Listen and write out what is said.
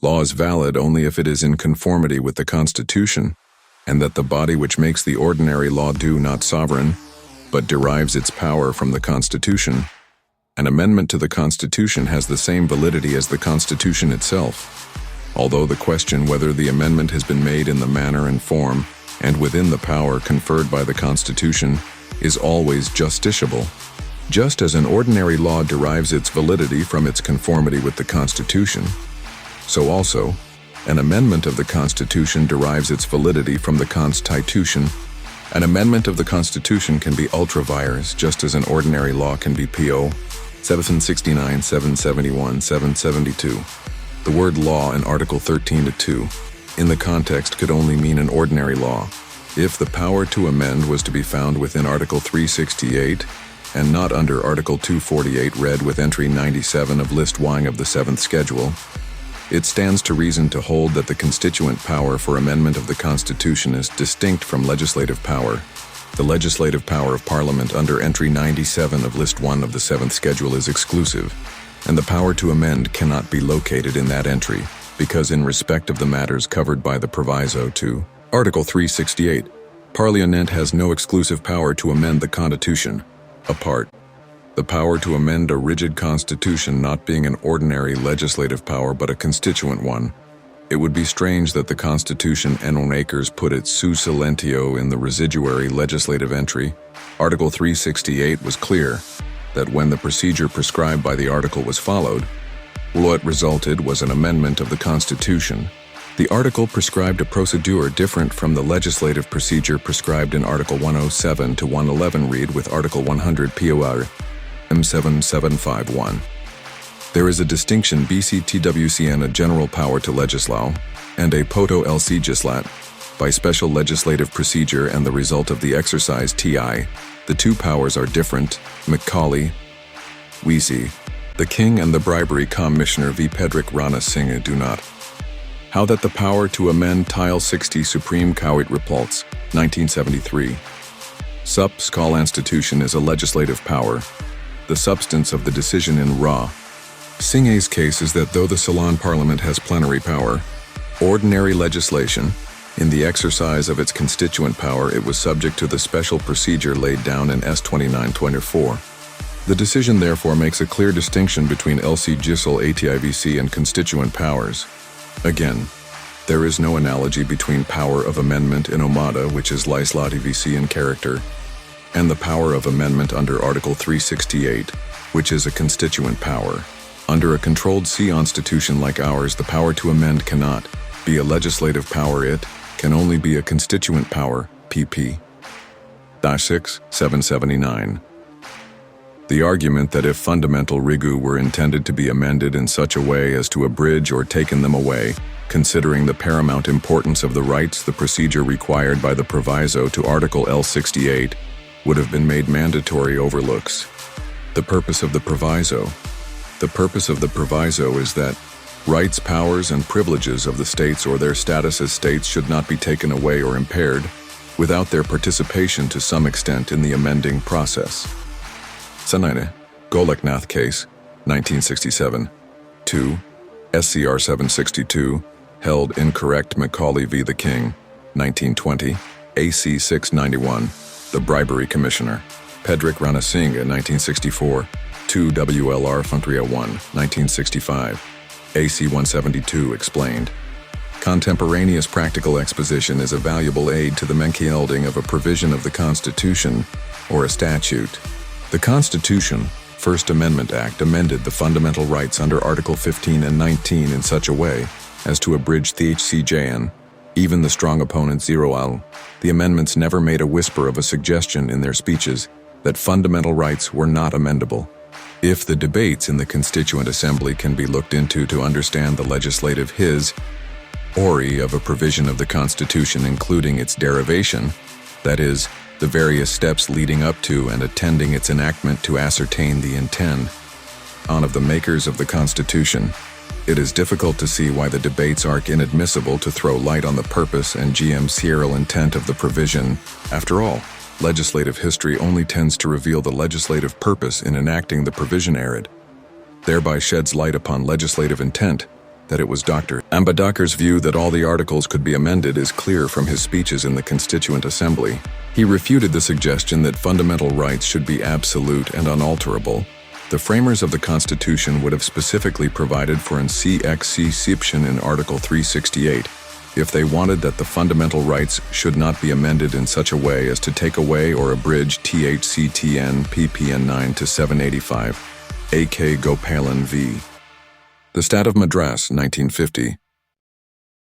Law is valid only if it is in conformity with the Constitution, and that the body which makes the ordinary law do not sovereign, but derives its power from the Constitution. An amendment to the Constitution has the same validity as the Constitution itself, although the question whether the amendment has been made in the manner and form and within the power conferred by the Constitution is always justiciable. Just as an ordinary law derives its validity from its conformity with the Constitution, so also, an amendment of the Constitution derives its validity from the Constitution. An amendment of the Constitution can be ultra vires, just as an ordinary law can be PO. 769, 771, 772. The word law in Article 13(2) in the context could only mean an ordinary law. If the power to amend was to be found within Article 368 and not under Article 248 read with entry 97 of List 1 of the 7th Schedule, it stands to reason to hold that the constituent power for amendment of the Constitution is distinct from legislative power. The legislative power of Parliament under entry 97 of List 1 of the 7th Schedule is exclusive, and the power to amend cannot be located in that entry, because in respect of the matters covered by the proviso to Article 368, Parliament has no exclusive power to amend the Constitution. Apart, the power to amend a rigid constitution not being an ordinary legislative power but a constituent one, it would be strange that the Constitution Acres put its su silentio in the residuary legislative entry. Article 368 was clear that when the procedure prescribed by the article was followed, what resulted was an amendment of the Constitution. The article prescribed a procedure different from the legislative procedure prescribed in Article 107 to 111 read with Article 100 POR M7751. There is a distinction BCTWCN a general power to legislate and a poto legislat by special legislative procedure and the result of the exercise TI. The two powers are different. Macaulay, Weesey, the King and the Bribery Commissioner v. Pedrick Rana Singh do not. How that the power to amend Tile 60 Supreme Court Repults, 1973. Sups call institution is a legislative power. The substance of the decision in Ra. Singh's case is that though the Ceylon Parliament has plenary power, ordinary legislation, in the exercise of its constituent power it was subject to the special procedure laid down in S 2924. The decision therefore makes a clear distinction between LC Gisel ATIVC and constituent powers. Again, there is no analogy between power of amendment in Omada, which is legislativc in character, and the power of amendment under Article 368, which is a constituent power. Under a controlled C constitution like ours, the power to amend cannot be a legislative power, it can only be a constituent power, pp. 6, 779. The argument that if fundamental rigu were intended to be amended in such a way as to abridge or taken them away, considering the paramount importance of the rights the procedure required by the proviso to Article L68 would have been made mandatory overlooks. The purpose of the proviso is that rights, powers, and privileges of the states or their status as states should not be taken away or impaired without their participation to some extent in the amending process. Sanine, Goleknath case, 1967. 2. SCR 762, held incorrect Macaulay v. the King, 1920. AC 691, the Bribery Commissioner. Pedrick Rana Singh, 1964. 2 WLR 301, 1965. AC 172 explained. Contemporaneous practical exposition is a valuable aid to the melding of a provision of the Constitution or a statute. The Constitution, First Amendment Act, amended the fundamental rights under Article 15 and 19 in such a way as to abridge the HCJN, even the strong opponent 0L. The amendments never made a whisper of a suggestion in their speeches that fundamental rights were not amendable. If the debates in the Constituent Assembly can be looked into to understand the legislative history of a provision of the Constitution including its derivation, that is, the various steps leading up to and attending its enactment to ascertain the intent of the makers of the Constitution, it is difficult to see why the debates are inadmissible to throw light on the purpose and serial intent of the provision. After all, legislative history only tends to reveal the legislative purpose in enacting the provision thereby sheds light upon legislative intent, that it was Dr. Ambedkar's view that all the articles could be amended is clear from his speeches in the Constituent Assembly. He refuted the suggestion that fundamental rights should be absolute and unalterable. The framers of the Constitution would have specifically provided for an exception in Article 368 if they wanted that the fundamental rights should not be amended in such a way as to take away or abridge THCTN PPN 9 to 785, A.K. Gopalan v. The Stat of Madras, 1950,